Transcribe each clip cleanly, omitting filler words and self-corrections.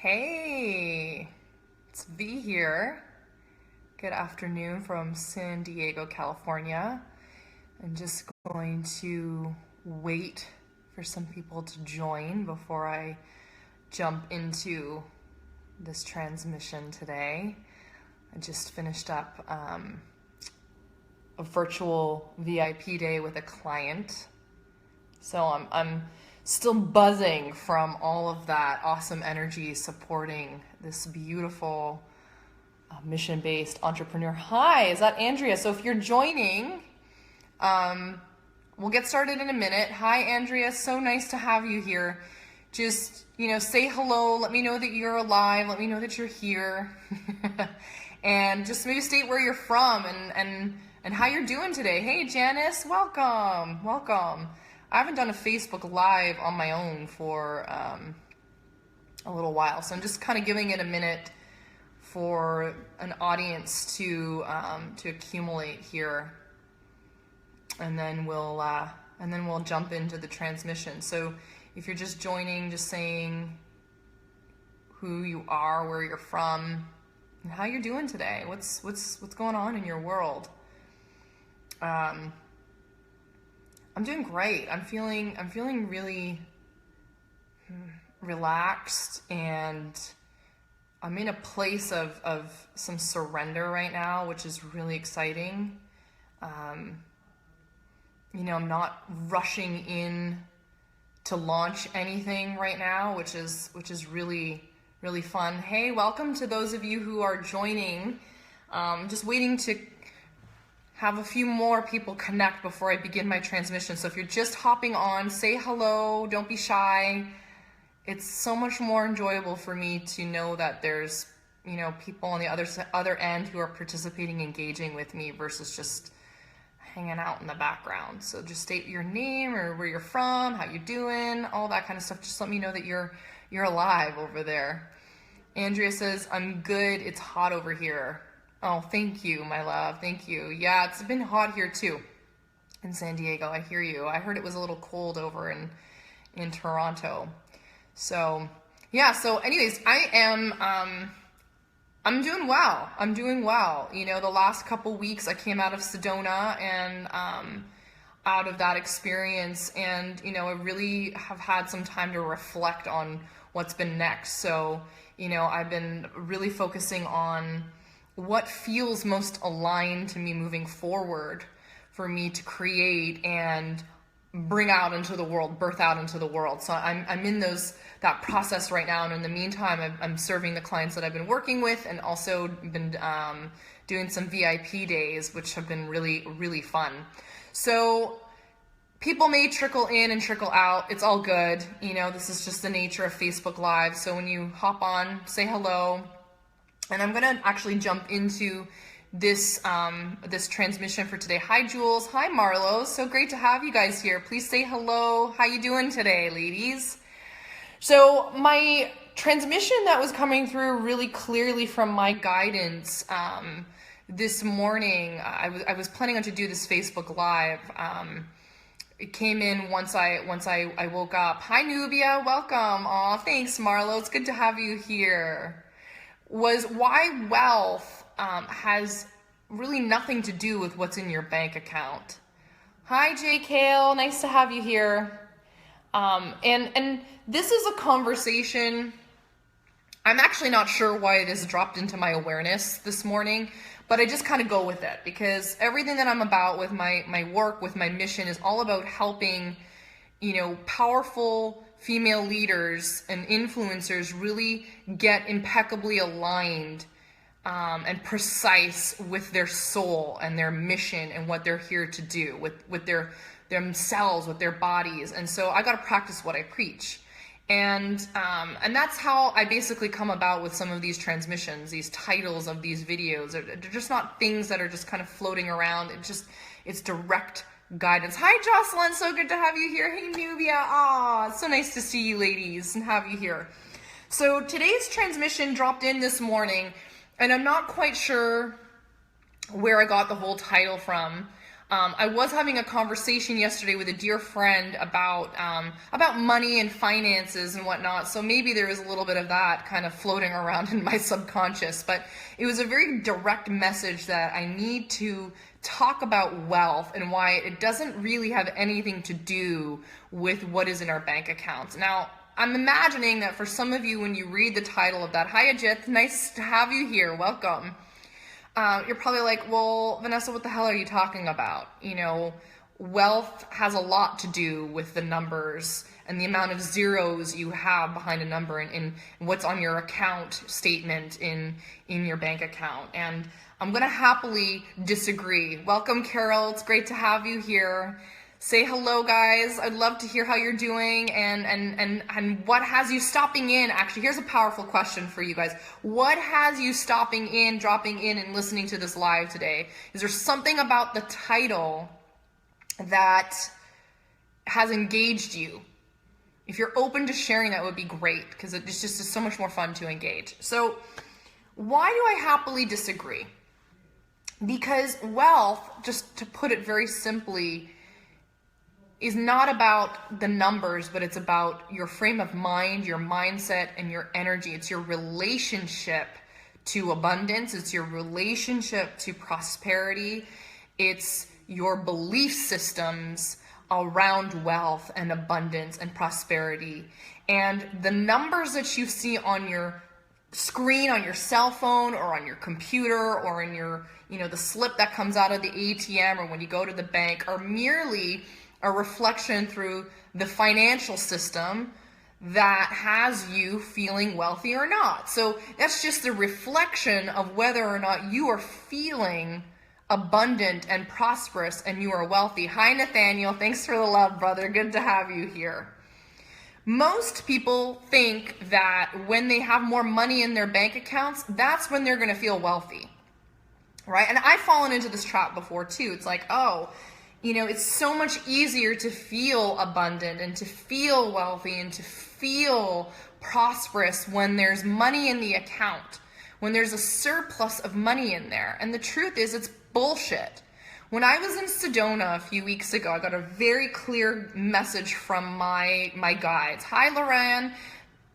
Hey, it's V here. Good afternoon from San Diego, California. I'm just going to wait for some people to join before I jump into this transmission today. I just finished up a virtual VIP day with a client. So I'm still buzzing from all of that awesome energy supporting this beautiful mission-based entrepreneur. Hi, is that Andrea? So if you're joining, we'll get started in a minute. Hi, Andrea. So nice to have you here. Just, say hello. Let me know that you're alive. Let me know that you're here. And just maybe state where you're from and how you're doing today. Hey, Janice, welcome. Welcome. I haven't done a Facebook Live on my own for a little while, so I'm just kind of giving it a minute for an audience to accumulate here, and then we'll jump into the transmission. So if you're just joining, just saying who you are, where you're from, and how you're doing today. What's going on in your world? I'm doing great. I'm feeling really relaxed, and I'm in a place of some surrender right now, which is really exciting. I'm not rushing in to launch anything right now, which is really, really fun. Hey, welcome to those of you who are joining. Just waiting to have a few more people connect before I begin my transmission. So if you're just hopping on, say hello, don't be shy. It's so much more enjoyable for me to know that there's, people on the other end who are participating, engaging with me versus just hanging out in the background. So just state your name or where you're from, how you doing, all that kind of stuff. Just let me know that you're alive over there. Andrea says, I'm good. It's hot over here. Oh, thank you, my love. Thank you. Yeah, it's been hot here too in San Diego. I hear you. I heard it was a little cold over in Toronto. So, yeah, so anyways, I'm doing well. I'm doing well. The last couple weeks I came out of Sedona and out of that experience, and I really have had some time to reflect on what's been next. So, I've been really focusing on what feels most aligned to me moving forward for me to create and bring out into the world, birth out into the world. So I'm in that process right now. And in the meantime, I'm serving the clients that I've been working with, and also been doing some VIP days, which have been really, really fun. So people may trickle in and trickle out. It's all good. This is just the nature of Facebook Live. So when you hop on, say hello. And I'm going to actually jump into this transmission for today. Hi, Jules. Hi, Marlo. So great to have you guys here. Please say hello. How you doing today, ladies? So my transmission that was coming through really clearly from my guidance this morning, I was planning on to do this Facebook Live. It came in once I woke up. Hi, Nubia. Welcome. Aw, thanks, Marlo. It's good to have you here. Was why wealth has really nothing to do with what's in your bank account. Hi, Jay Kale, nice to have you here. And this is a conversation, I'm actually not sure why it has dropped into my awareness this morning, but I just kind of go with it, because everything that I'm about with my work, with my mission, is all about helping, powerful female leaders and influencers really get impeccably aligned and precise with their soul and their mission and what they're here to do with themselves, with their bodies. And so I got to practice what I preach. And that's how I basically come about with some of these transmissions, these titles of these videos. They're just not things that are just kind of floating around. It's direct guidance. Hi, Jocelyn. So good to have you here. Hey, Nubia. It's so nice to see you ladies and have you here. So today's transmission dropped in this morning, and I'm not quite sure where I got the whole title from. I was having a conversation yesterday with a dear friend about money and finances and whatnot. So maybe there is a little bit of that kind of floating around in my subconscious. But it was a very direct message that I need to talk about wealth and why it doesn't really have anything to do with what is in our bank accounts. Now, I'm imagining that for some of you, when you read the title of that, hi Ajit, nice to have you here, welcome. You're probably like, well, Vanessa, what the hell are you talking about? You know, wealth has a lot to do with the numbers and the amount of zeros you have behind a number and what's on your account statement in your bank account. And I'm going to happily disagree. Welcome, Carol. It's great to have you here. Say hello, guys. I'd love to hear how you're doing and what has you stopping in. Actually, here's a powerful question for you guys. What has you stopping in, dropping in, and listening to this live today? Is there something about the title that has engaged you? If you're open to sharing, that would be great, because it's just so much more fun to engage. So why do I happily disagree? Because wealth, just to put it very simply, is not about the numbers, but it's about your frame of mind, your mindset, and your energy. It's your relationship to abundance. It's your relationship to prosperity. It's your belief systems around wealth and abundance and prosperity. And the numbers that you see on your screen, on your cell phone, or on your computer, or in your, the slip that comes out of the ATM, or when you go to the bank, are merely a reflection through the financial system that has you feeling wealthy or not. So that's just a reflection of whether or not you are feeling abundant and prosperous and you are wealthy. Hi, Nathaniel. Thanks for the love, brother. Good to have you here. Most people think that when they have more money in their bank accounts, that's when they're going to feel wealthy, right? And I've fallen into this trap before too. It's like, it's so much easier to feel abundant and to feel wealthy and to feel prosperous when there's money in the account, when there's a surplus of money in there. And the truth is, it's bullshit. When I was in Sedona a few weeks ago, I got a very clear message from my guides. Hi, Loran.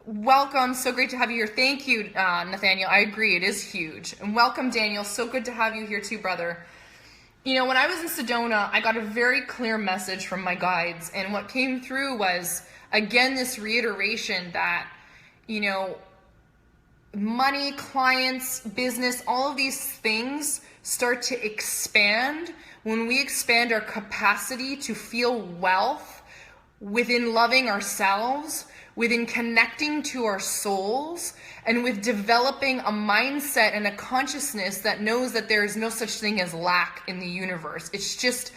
Welcome. So great to have you here. Thank you, Nathaniel. I agree. It is huge. And welcome, Daniel. So good to have you here too, brother. When I was in Sedona, I got a very clear message from my guides. And what came through was, again, this reiteration that, money, clients, business, all of these things start to expand when we expand our capacity to feel wealth within loving ourselves, within connecting to our souls, and with developing a mindset and a consciousness that knows that there is no such thing as lack in the universe. It's just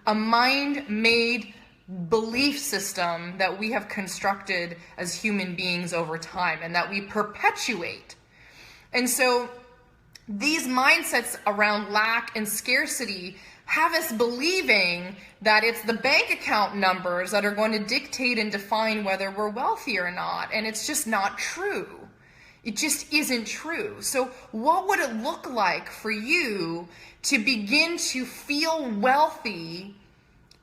a mind-made belief system that we have constructed as human beings over time and that we perpetuate. And so these mindsets around lack and scarcity have us believing that it's the bank account numbers that are going to dictate and define whether we're wealthy or not. And it's just not true. It just isn't true. So what would it look like for you to begin to feel wealthy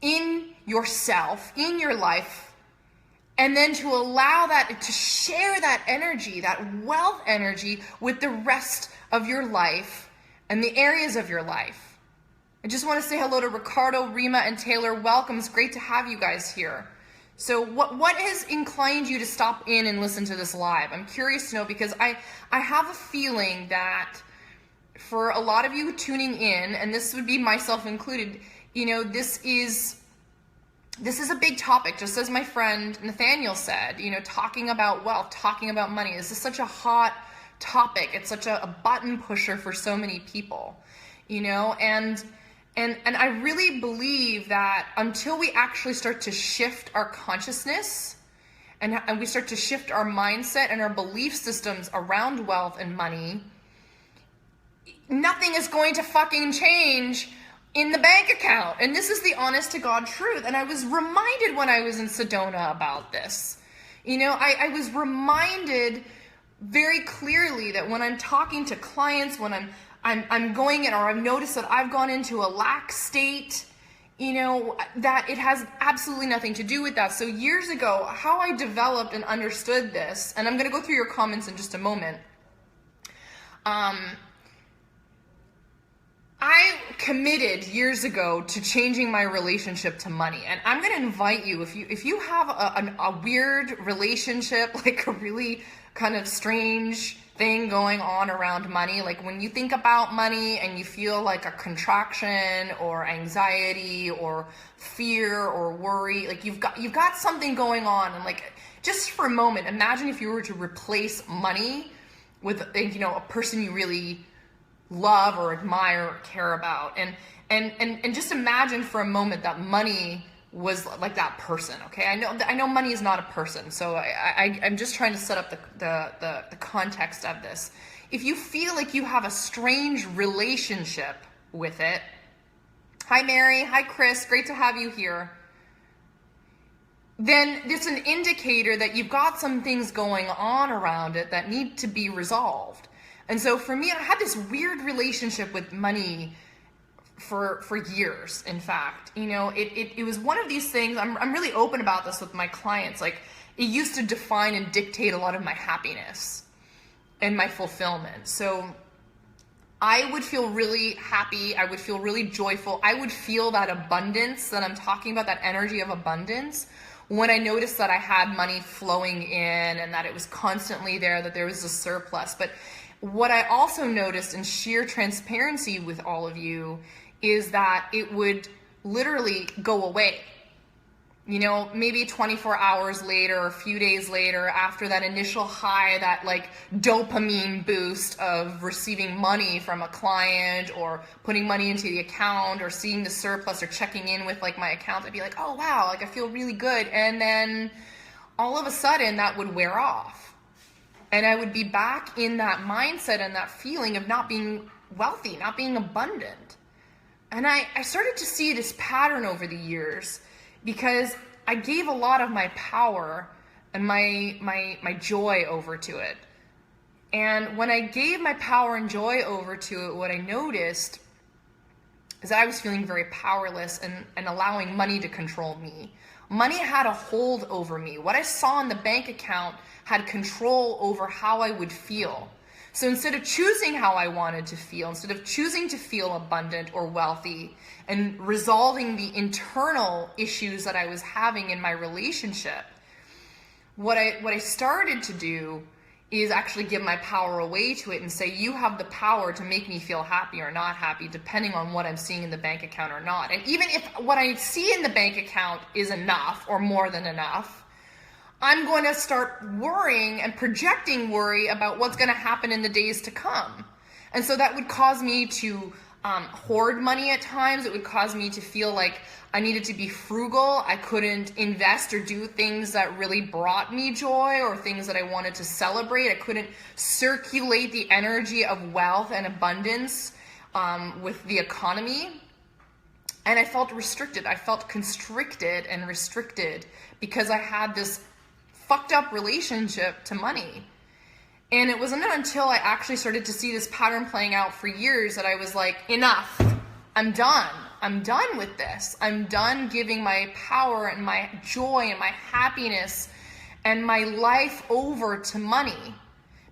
in yourself, in your life, and then to allow that, to share that energy, that wealth energy, with the rest of your life and the areas of your life? I just want to say hello to Ricardo, Rima, and Taylor. Welcome. It's great to have you guys here. So what has inclined you to stop in and listen to this live? I'm curious to know, because I have a feeling that for a lot of you tuning in, and this would be myself included, this is a big topic, just as my friend Nathaniel said, talking about wealth, talking about money. This is such a hot topic. It's such a button pusher for so many people, and I really believe that until we actually start to shift our consciousness and we start to shift our mindset and our belief systems around wealth and money, nothing is going to fucking change in the bank account. And this is the honest to God truth. And I was reminded when I was in Sedona about this. I was reminded very clearly that when I'm talking to clients, when I'm going in, or I've noticed that I've gone into a lack state, that it has absolutely nothing to do with that. So years ago, how I developed and understood this, and I'm going to go through your comments in just a moment. I committed years ago to changing my relationship to money, and I'm going to invite you, if you have a weird relationship, like a really kind of strange thing going on around money, like when you think about money and you feel like a contraction or anxiety or fear or worry, like you've got something going on, and like just for a moment, imagine if you were to replace money with a person you really love or admire or care about, and just imagine for a moment that money was like that person. Okay, I know money is not a person, so I'm just trying to set up the context of this. If you feel like you have a strange relationship with it, hi Mary, hi Chris, great to have you here, then it's an indicator that you've got some things going on around it that need to be resolved. And so for me, I had this weird relationship with money for years. In fact, it was one of these things. I'm really open about this with my clients. Like, it used to define and dictate a lot of my happiness and my fulfillment. So I would feel really happy. I would feel really joyful. I would feel that abundance that I'm talking about, that energy of abundance, when I noticed that I had money flowing in and that it was constantly there, that there was a surplus. But what I also noticed, in sheer transparency with all of you, is that it would literally go away. Maybe 24 hours later, or a few days later, after that initial high, that like dopamine boost of receiving money from a client or putting money into the account or seeing the surplus or checking in with like my account, I'd be like, oh wow, like I feel really good. And then all of a sudden that would wear off. And I would be back in that mindset and that feeling of not being wealthy, not being abundant. And I started to see this pattern over the years, because I gave a lot of my power and my joy over to it. And when I gave my power and joy over to it, what I noticed is that I was feeling very powerless and allowing money to control me. Money had a hold over me. What I saw in the bank account had control over how I would feel. So instead of choosing how I wanted to feel, instead of choosing to feel abundant or wealthy and resolving the internal issues that I was having in my relationship, what I started to do is actually give my power away to it and say, you have the power to make me feel happy or not happy, depending on what I'm seeing in the bank account or not. And even if what I see in the bank account is enough or more than enough, I'm going to start worrying and projecting worry about what's going to happen in the days to come. And so that would cause me to hoard money at times. It would cause me to feel like I needed to be frugal. I couldn't invest or do things that really brought me joy or things that I wanted to celebrate. I couldn't circulate the energy of wealth and abundance with the economy. And I felt restricted. I felt constricted and restricted because I had this fucked up relationship to money. And it wasn't until I actually started to see this pattern playing out for years that I was like, enough. I'm done. I'm done with this. I'm done giving my power and my joy and my happiness and my life over to money.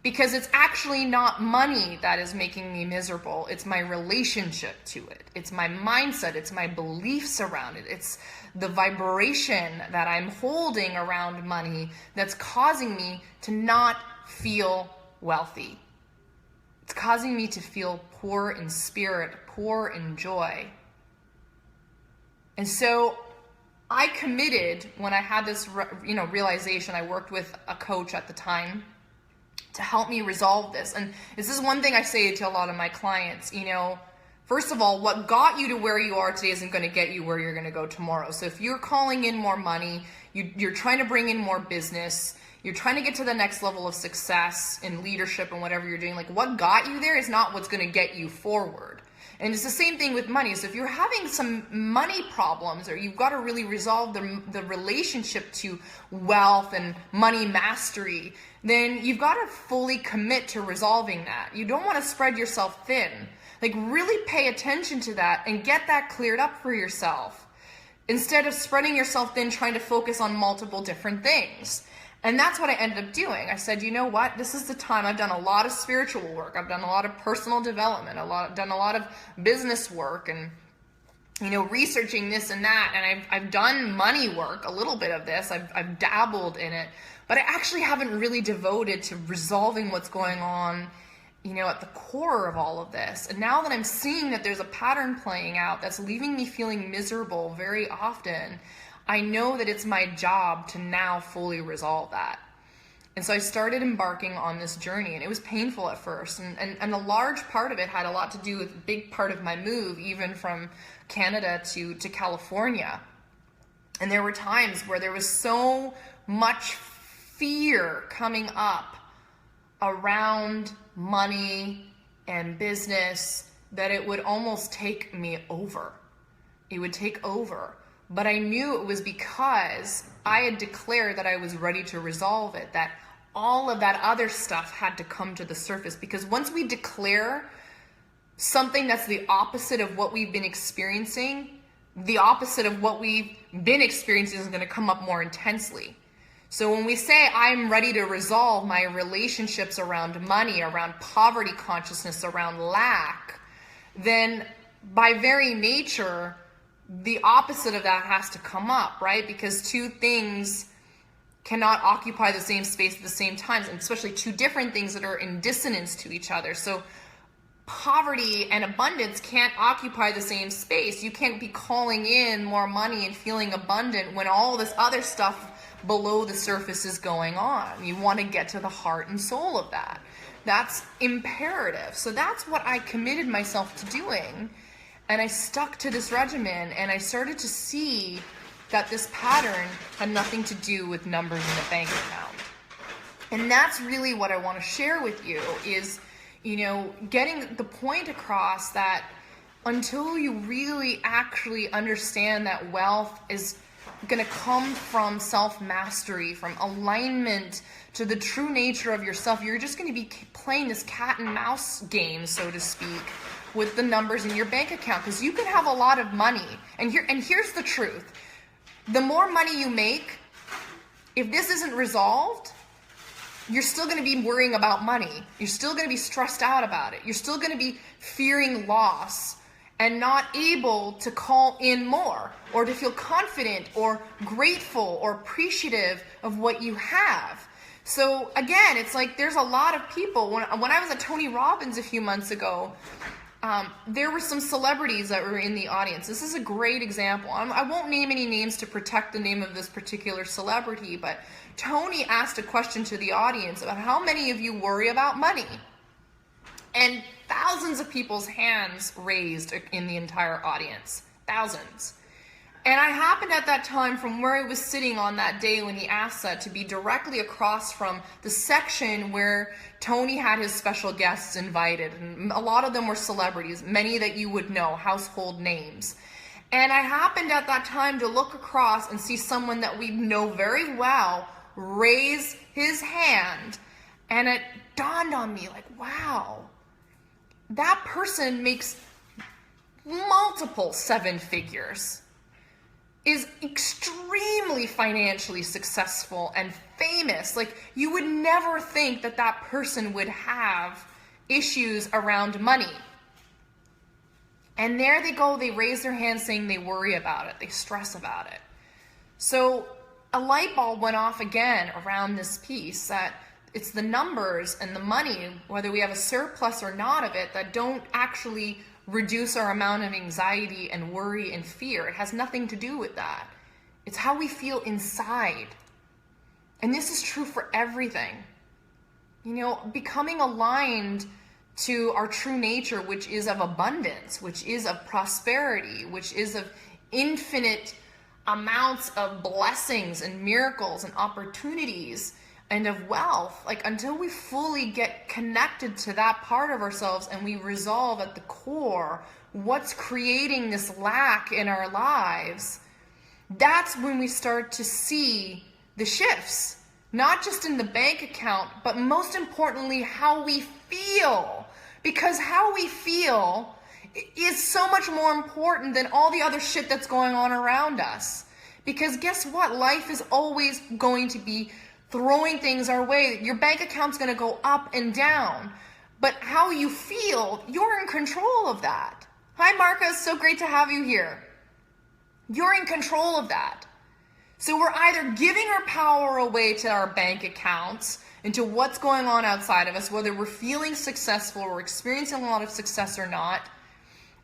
Because it's actually not money that is making me miserable. It's my relationship to it. It's my mindset. It's my beliefs around it. It's the vibration that I'm holding around money that's causing me to not feel wealthy. It's causing me to feel poor in spirit, poor in joy. And so I committed, when I had this realization, I worked with a coach at the time to help me resolve this. And this is one thing I say to a lot of my clients, first of all, what got you to where you are today isn't going to get you where you're going to go tomorrow. So if you're calling in more money, you're trying to bring in more business, you're trying to get to the next level of success in leadership and whatever you're doing, like what got you there is not what's going to get you forward. And it's the same thing with money. So if you're having some money problems, or you've got to really resolve the relationship to wealth and money mastery, then you've got to fully commit to resolving that. You don't want to spread yourself thin. Like, really pay attention to that and get that cleared up for yourself. instead of spreading yourself thin trying to focus on multiple different things. And that's what I ended up doing. I said, you know what? This is the time. I've done a lot of spiritual work. I've done a lot of personal development, done a lot of business work, and researching this and that. And I've done money work, a little bit of this. I've dabbled in it, but I actually haven't really devoted to resolving what's going on, at the core of all of this. And now that I'm seeing that there's a pattern playing out that's leaving me feeling miserable very often, I know that it's my job to now fully resolve that. And so I started embarking on this journey, and it was painful at first. And a large part of it had a lot to do with a big part of my move, even from Canada to California. And there were times where there was so much fear coming up around money and business that it would almost take me over. It would take over. But I knew it was because I had declared that I was ready to resolve it, that all of that other stuff had to come to the surface. Because once we declare something that's the opposite of what we've been experiencing, the opposite of what we've been experiencing is going to come up more intensely. So when we say I'm ready to resolve my relationships around money, around poverty consciousness, around lack, then by very nature, the opposite of that has to come up, right? Because two things cannot occupy the same space at the same time, and especially two different things that are in dissonance to each other. So poverty and abundance can't occupy the same space. You can't be calling in more money and feeling abundant when all this other stuff below the surface is going on. You want to get to the heart and soul of that. That's imperative. So that's what I committed myself to doing. And I stuck to this regimen, and I started to see that this pattern had nothing to do with numbers in the bank account. And that's really what I want to share with you is, getting the point across that until you really actually understand that wealth is going to come from self-mastery, from alignment to the true nature of yourself, you're just going to be playing this cat and mouse game, so to speak, with the numbers in your bank account, because you can have a lot of money. And here's the truth. The more money you make, if this isn't resolved, you're still going to be worrying about money. You're still going to be stressed out about it. You're still going to be fearing loss and not able to call in more or to feel confident or grateful or appreciative of what you have. So again, it's like there's a lot of people. When I was at Tony Robbins a few months ago, there were some celebrities that were in the audience. This is a great example. I won't name any names to protect the name of this particular celebrity, but Tony asked a question to the audience about how many of you worry about money? And thousands of people's hands raised in the entire audience. Thousands. And I happened at that time, from where I was sitting on that day when he asked that, to be directly across from the section where Tony had his special guests invited. And a lot of them were celebrities, many that you would know, household names. And I happened at that time to look across and see someone that we know very well raise his hand. And it dawned on me, like, wow, that person makes multiple seven figures, is extremely financially successful and famous. Like, you would never think that that person would have issues around money. And there they go, they raise their hand saying they worry about it, they stress about it. So a light bulb went off again around this piece, that it's the numbers and the money, whether we have a surplus or not of it, that don't actually reduce our amount of anxiety and worry and fear. It has nothing to do with that. It's how we feel inside. And this is true for everything. Becoming aligned to our true nature, which is of abundance, which is of prosperity, which is of infinite amounts of blessings and miracles and opportunities and of wealth. Like, until we fully get connected to that part of ourselves and we resolve at the core what's creating this lack in our lives, that's when we start to see the shifts, not just in the bank account, but most importantly, how we feel. Because how we feel is so much more important than all the other shit that's going on around us. Because guess what? Life is always going to be throwing things our way. Your bank account's going to go up and down. But how you feel, you're in control of that. Hi, Marcus. So great to have you here. You're in control of that. So we're either giving our power away to our bank accounts and to what's going on outside of us, whether we're feeling successful or experiencing a lot of success or not,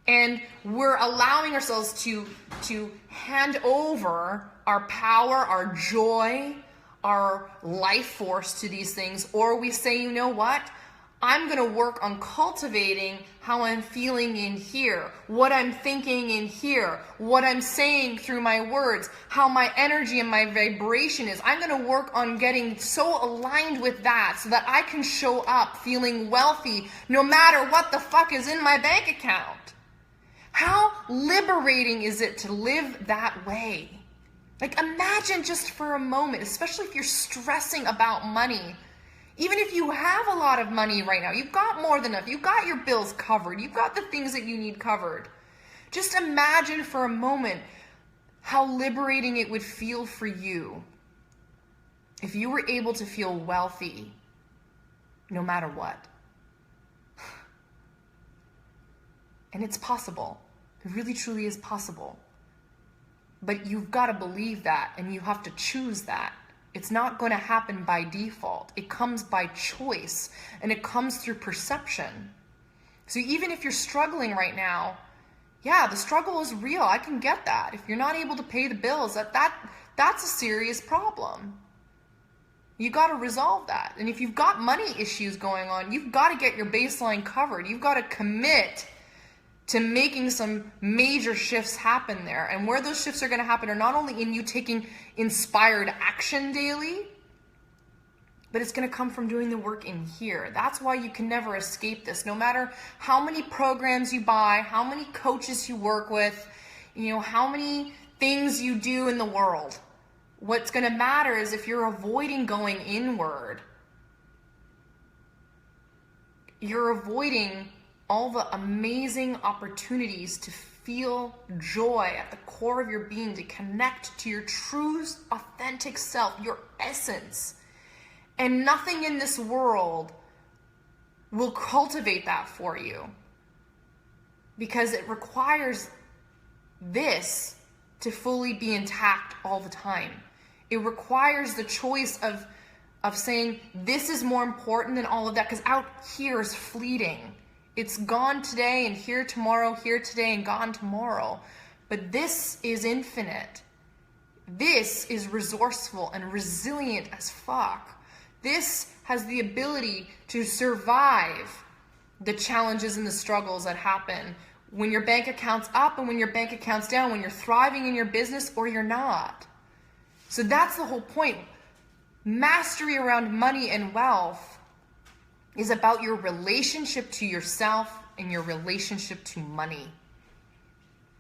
and we're allowing ourselves to hand over our power, our joy, our life force to these things, or we say, you know what? I'm going to work on cultivating how I'm feeling in here, what I'm thinking in here, what I'm saying through my words, how my energy and my vibration is. I'm going to work on getting so aligned with that so that I can show up feeling wealthy no matter what the fuck is in my bank account. How liberating is it to live that way? Like, imagine just for a moment, especially if you're stressing about money. Even if you have a lot of money right now, you've got more than enough, you've got your bills covered, you've got the things that you need covered. Just imagine for a moment how liberating it would feel for you if you were able to feel wealthy no matter what. And it's possible. It really truly is possible. But you've got to believe that, and you have to choose that. It's not going to happen by default. It comes by choice, and it comes through perception. So even if you're struggling right now, yeah, the struggle is real. I can get that. If you're not able to pay the bills, that's a serious problem. You got to resolve that. And if you've got money issues going on, you've got to get your baseline covered. You've got to commit to making some major shifts happen there. And where those shifts are going to happen are not only in you taking inspired action daily, but it's going to come from doing the work in here. That's why you can never escape this. No matter how many programs you buy, how many coaches you work with, how many things you do in the world. What's going to matter is if you're avoiding going inward, you're avoiding all the amazing opportunities to feel joy at the core of your being, to connect to your true, authentic self, your essence. And nothing in this world will cultivate that for you, because it requires this to fully be intact all the time. It requires the choice of saying, this is more important than all of that, because out here is fleeting. It's gone today and here tomorrow, here today and gone tomorrow. But this is infinite. This is resourceful and resilient as fuck. This has the ability to survive the challenges and the struggles that happen when your bank account's up and when your bank account's down, when you're thriving in your business or you're not. So that's the whole point. Mastery around money and wealth is about your relationship to yourself and your relationship to money.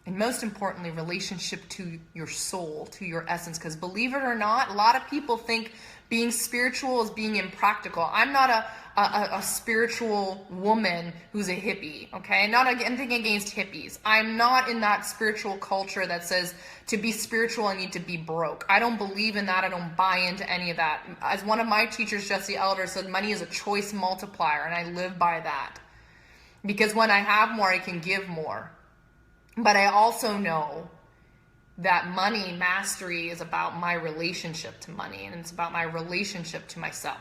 And most importantly, relationship to your soul, to your essence. Because believe it or not, a lot of people think being spiritual is being impractical. I'm not a spiritual woman who's a hippie, okay? Not anything against hippies. I'm not in that spiritual culture that says to be spiritual, I need to be broke. I don't believe in that. I don't buy into any of that. As one of my teachers, Jesse Elder, said, money is a choice multiplier, and I live by that. Because when I have more, I can give more. But I also know that money mastery is about my relationship to money, and it's about my relationship to myself.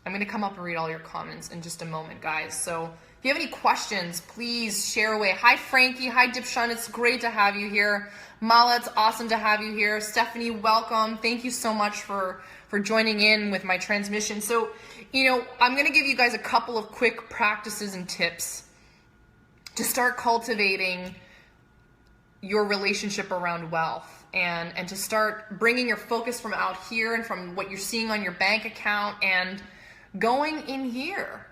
I'm going to come up and read all your comments in just a moment, guys. So if you have any questions, please share away. Hi, Frankie. Hi, Dipshun. It's great to have you here. Mala, it's awesome to have you here. Stephanie, welcome. Thank you so much for joining in with my transmission. So, I'm going to give you guys a couple of quick practices and tips to start cultivating your relationship around wealth, and to start bringing your focus from out here and from what you're seeing on your bank account and going in here.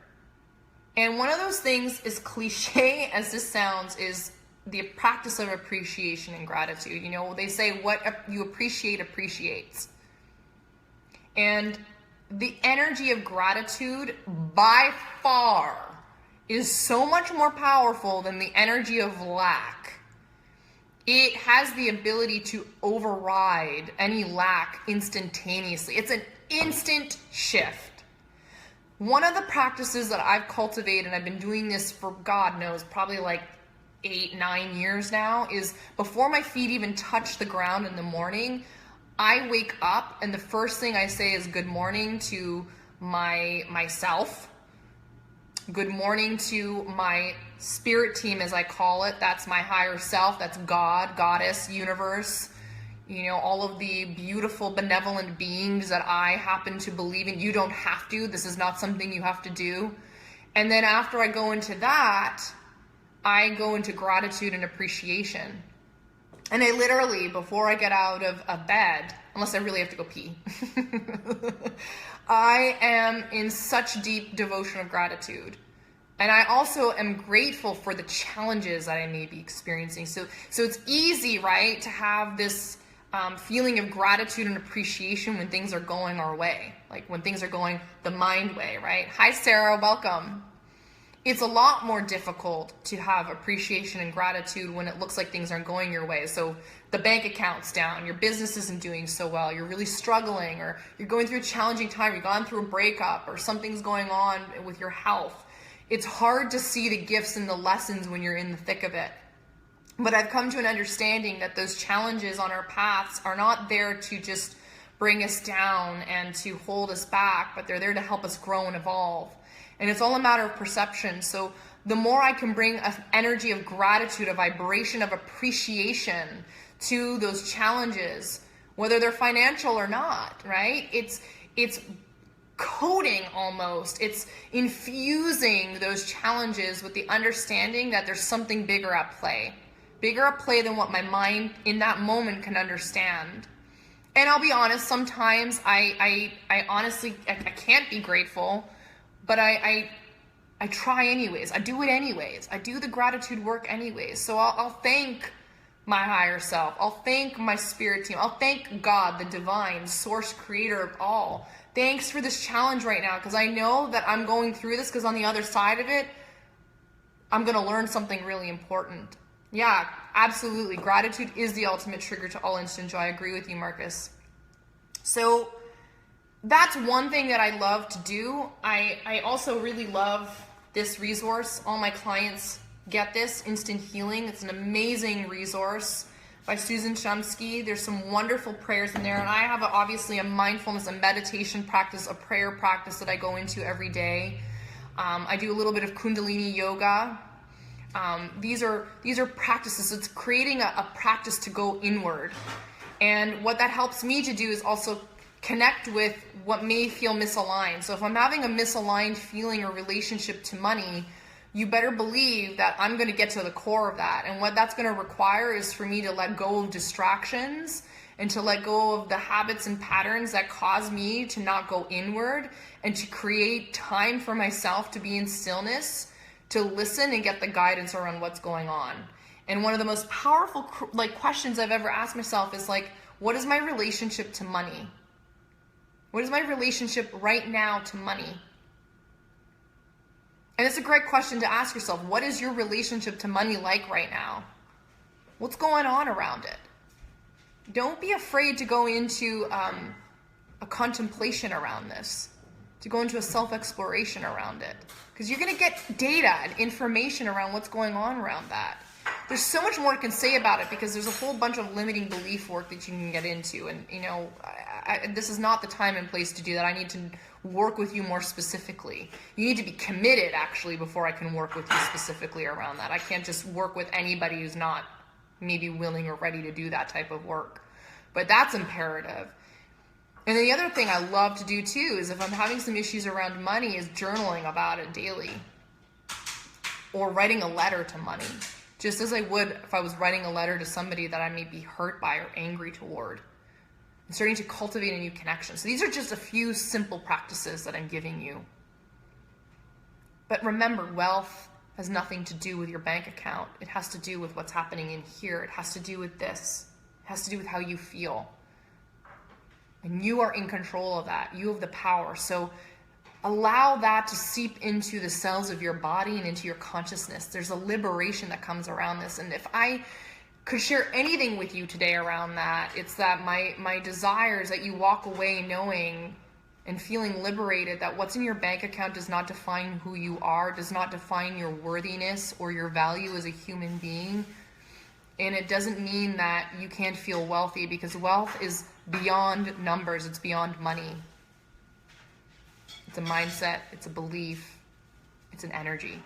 And one of those things, as cliche as this sounds, is the practice of appreciation and gratitude. They say what you appreciate appreciates. And the energy of gratitude by far is so much more powerful than the energy of lack. It has the ability to override any lack instantaneously. It's an instant shift. One of the practices that I've cultivated, and I've been doing this for God knows, probably like 8-9 years now, is before my feet even touch the ground in the morning, I wake up and the first thing I say is good morning to myself. Good morning to my spirit team, as I call it. That's my higher self. That's God, Goddess, universe. You know, all of the beautiful, benevolent beings that I happen to believe in. You don't have to. This is not something you have to do. And then after I go into that, I go into gratitude and appreciation. And I literally, before I get out of bed, unless I really have to go pee, I am in such deep devotion of gratitude. And I also am grateful for the challenges that I may be experiencing. So it's easy, right, to have this feeling of gratitude and appreciation when things are going our way. Like when things are going the mind way, right? Hi, Sarah, welcome. It's a lot more difficult to have appreciation and gratitude when it looks like things aren't going your way. So the bank account's down, your business isn't doing so well, you're really struggling, or you're going through a challenging time, you've gone through a breakup, or something's going on with your health. It's hard to see the gifts and the lessons when you're in the thick of it. But I've come to an understanding that those challenges on our paths are not there to just bring us down and to hold us back, but they're there to help us grow and evolve. And it's all a matter of perception. So the more I can bring an energy of gratitude, a vibration of appreciation to those challenges, whether they're financial or not, right? It's coding almost. It's infusing those challenges with the understanding that there's something bigger at play. Bigger at play than what my mind in that moment can understand. And I'll be honest, sometimes I honestly can't be grateful. But I try anyways. I do it anyways. I do the gratitude work anyways. So I'll thank my higher self. I'll thank my spirit team. I'll thank God, the divine source creator of all. Thanks for this challenge right now, because I know that I'm going through this, because on the other side of it, I'm going to learn something really important. Yeah, absolutely. Gratitude is the ultimate trigger to all instant joy. I agree with you, Marcus. So that's one thing that I love to do. I also really love this resource. All my clients get this, Instant Healing. It's an amazing resource by Susan Shumsky. There's some wonderful prayers in there. And I have obviously a mindfulness, a meditation practice, a prayer practice that I go into every day. I do a little bit of Kundalini yoga. These are practices. It's creating a practice to go inward. And what that helps me to do is also connect with what may feel misaligned. So if I'm having a misaligned feeling or relationship to money, you better believe that I'm going to get to the core of that. And what that's going to require is for me to let go of distractions and to let go of the habits and patterns that cause me to not go inward, and to create time for myself to be in stillness, to listen and get the guidance around what's going on. And one of the most powerful questions I've ever asked myself is what is my relationship to money? What is my relationship right now to money? And it's a great question to ask yourself. What is your relationship to money like right now? What's going on around it? Don't be afraid to go into a contemplation around this, to go into a self-exploration around it. Because you're going to get data and information around what's going on around that. There's so much more I can say about it, because there's a whole bunch of limiting belief work that you can get into. And, this is not the time and place to do that. I need to work with you more specifically. You need to be committed, actually, before I can work with you specifically around that. I can't just work with anybody who's not maybe willing or ready to do that type of work. But that's imperative. And then the other thing I love to do, too, is if I'm having some issues around money, is journaling about it daily. Or writing a letter to money. Just as I would if I was writing a letter to somebody that I may be hurt by or angry toward. And starting to cultivate a new connection. So these are just a few simple practices that I'm giving you. But remember, wealth has nothing to do with your bank account. It has to do with what's happening in here. It has to do with this. It has to do with how you feel. And you are in control of that. You have the power. So allow that to seep into the cells of your body and into your consciousness. There's a liberation that comes around this. And if I could share anything with you today around that, it's that my desire is that you walk away knowing and feeling liberated that what's in your bank account does not define who you are, does not define your worthiness or your value as a human being. And it doesn't mean that you can't feel wealthy, because wealth is beyond numbers. It's beyond money. It's a mindset. It's a belief. It's an energy.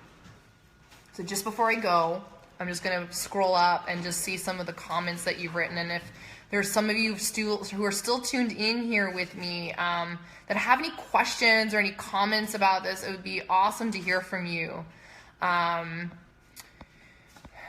So just before I go, I'm just going to scroll up and just see some of the comments that you've written. And if there's some of you who are still tuned in here with me that have any questions or any comments about this, it would be awesome to hear from you.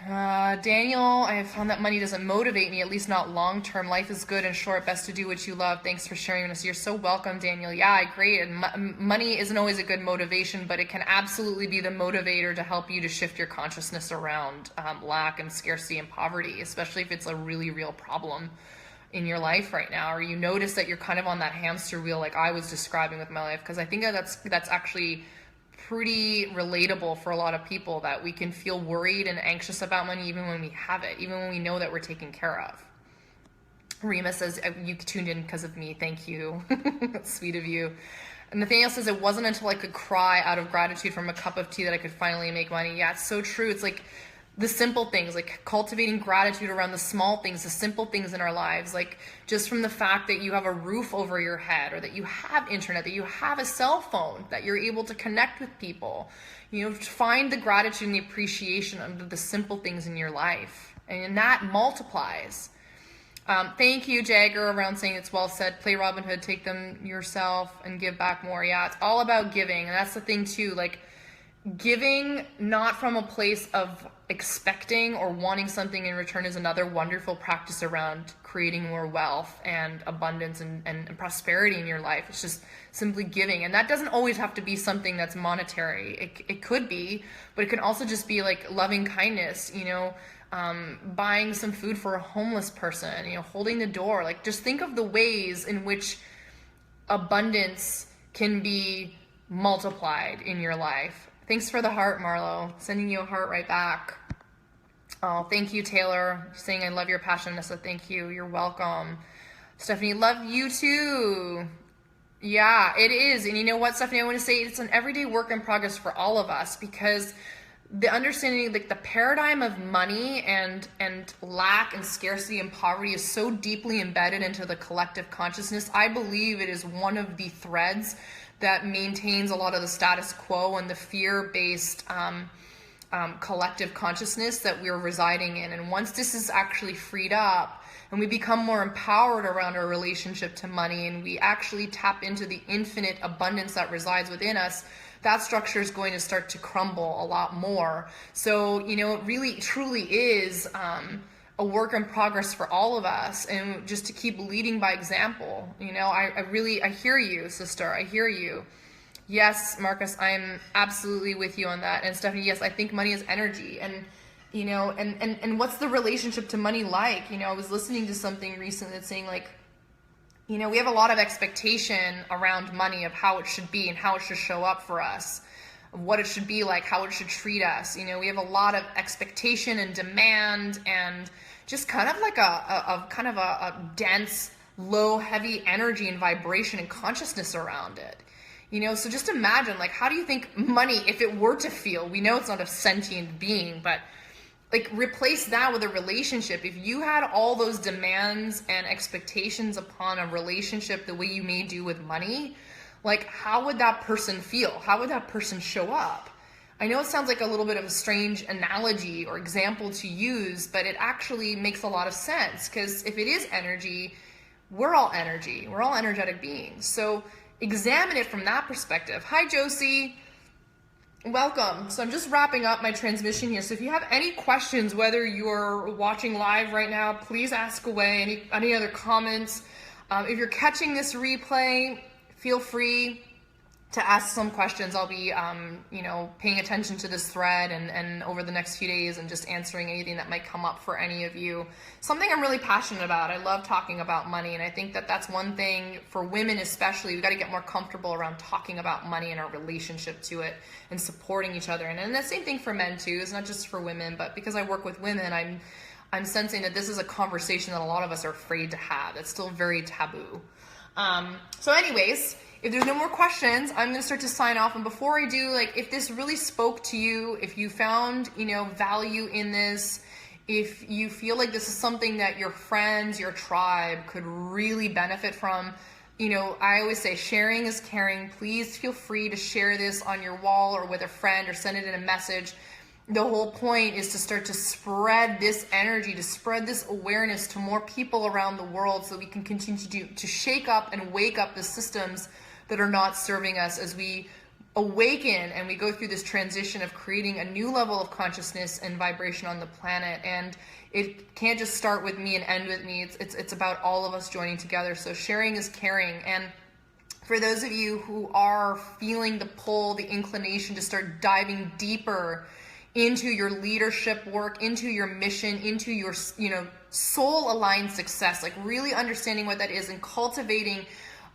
Daniel, I have found that money doesn't motivate me, at least not long term. Life is good and short. Best to do what you love. Thanks for sharing this. You're so welcome, Daniel. Yeah, I agree. And money isn't always a good motivation, but it can absolutely be the motivator to help you to shift your consciousness around lack and scarcity and poverty, especially if it's a really real problem in your life right now, or you notice that you're kind of on that hamster wheel like I was describing with my life, because I think that's actually pretty relatable for a lot of people, that we can feel worried and anxious about money even when we have it, even when we know that we're taken care of. Rima says, you tuned in because of me. Thank you. That's sweet of you. And Nathaniel says, it wasn't until I could cry out of gratitude from a cup of tea that I could finally make money. Yeah, it's so true. It's like the simple things, like cultivating gratitude around the small things, the simple things in our lives, like just from the fact that you have a roof over your head, or that you have internet, that you have a cell phone, that you're able to connect with people. You know, find the gratitude and the appreciation of the simple things in your life, and that multiplies. Thank you, Jagger, around saying it's well said. Play Robin Hood, take them yourself and give back more. Yeah, it's all about giving. And that's the thing too, like giving not from a place of expecting or wanting something in return is another wonderful practice around creating more wealth and abundance and prosperity in your life. It's just simply giving. And that doesn't always have to be something that's monetary. It could be, but it can also just be like loving kindness, you know, buying some food for a homeless person, you know, holding the door. Like, just think of the ways in which abundance can be multiplied in your life. Thanks for the heart, Marlo. Sending you a heart right back. Oh, thank you, Taylor. Saying I love your passion, Nessa. Thank you. You're welcome. Stephanie, love you too. Yeah, it is. And you know what, Stephanie, I want to say it's an everyday work in progress for all of us, because the understanding, like the paradigm of money and lack and scarcity and poverty is so deeply embedded into the collective consciousness. I believe it is one of the threads that maintains a lot of the status quo and the fear-based collective consciousness that we're residing in. And once this is actually freed up and we become more empowered around our relationship to money, and we actually tap into the infinite abundance that resides within us, that structure is going to start to crumble a lot more. So, you know, it really truly is a work in progress for all of us, and just to keep leading by example. You know, I hear you, sister. I hear you. Yes, Marcus, I'm absolutely with you on that. And Stephanie, yes, I think money is energy. And, you know, and what's the relationship to money like? You know, I was listening to something recently that's saying, like, you know, we have a lot of expectation around money of how it should be and how it should show up for us, of what it should be like, how it should treat us. You know, we have a lot of expectation and demand, and just kind of like a dense, low, heavy energy and vibration and consciousness around it. You know, so just imagine, like, how do you think money, if it were to feel, we know it's not a sentient being, but like, replace that with a relationship. If you had all those demands and expectations upon a relationship the way you may do with money, like, how would that person feel? How would that person show up? I know it sounds like a little bit of a strange analogy or example to use, but it actually makes a lot of sense, because if it is energy, we're all energy. We're all energetic beings. So examine it from that perspective. Hi, Josie. Welcome. So I'm just wrapping up my transmission here. So if you have any questions, whether you're watching live right now, please ask away. Any other comments? If you're catching this replay, feel free to ask some questions. I'll be, paying attention to this thread and over the next few days and just answering anything that might come up for any of you. Something I'm really passionate about. I love talking about money, and I think that that's one thing for women especially. We've got to get more comfortable around talking about money and our relationship to it and supporting each other. And the same thing for men too. It's not just for women, but because I work with women, I'm sensing that this is a conversation that a lot of us are afraid to have. It's still very taboo. So anyways, if there's no more questions, I'm going to start to sign off. And before I do, if this really spoke to you, if you found, value in this, if you feel like this is something that your friends, your tribe could really benefit from, I always say sharing is caring. Please feel free to share this on your wall or with a friend or send it in a message. The whole point is to start to spread this energy, to spread this awareness to more people around the world so we can continue to shake up and wake up the systems that are not serving us as we awaken and we go through this transition of creating a new level of consciousness and vibration on the planet. And it can't just start with me and end with me. It's about all of us joining together. So sharing is caring. And for those of you who are feeling the pull, the inclination to start diving deeper into your leadership work, into your mission, into your, soul aligned success, really understanding what that is and cultivating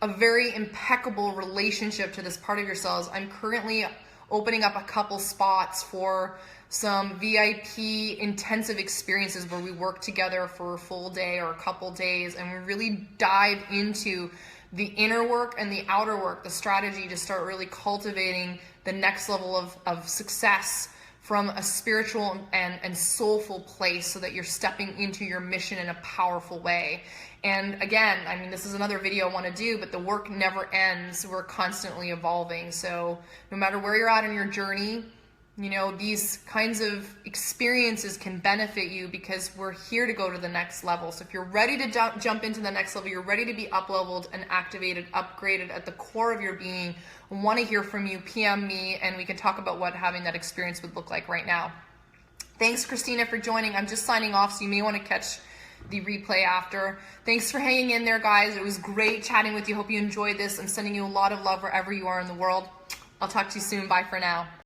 a very impeccable relationship to this part of yourselves. I'm currently opening up a couple spots for some VIP intensive experiences where we work together for a full day or a couple days, and we really dive into the inner work and the outer work, the strategy to start really cultivating the next level of success from a spiritual and soulful place so that you're stepping into your mission in a powerful way. And again, this is another video I want to do, but the work never ends. We're constantly evolving. So no matter where you're at in your journey, these kinds of experiences can benefit you because we're here to go to the next level. So if you're ready to jump into the next level, you're ready to be up-leveled and activated, upgraded at the core of your being, I want to hear from you, PM me, and we can talk about what having that experience would look like right now. Thanks, Christina, for joining. I'm just signing off, so you may want to catch the replay after. Thanks for hanging in there, guys. It was great chatting with you. Hope you enjoyed this. I'm sending you a lot of love wherever you are in the world. I'll talk to you soon. Bye for now.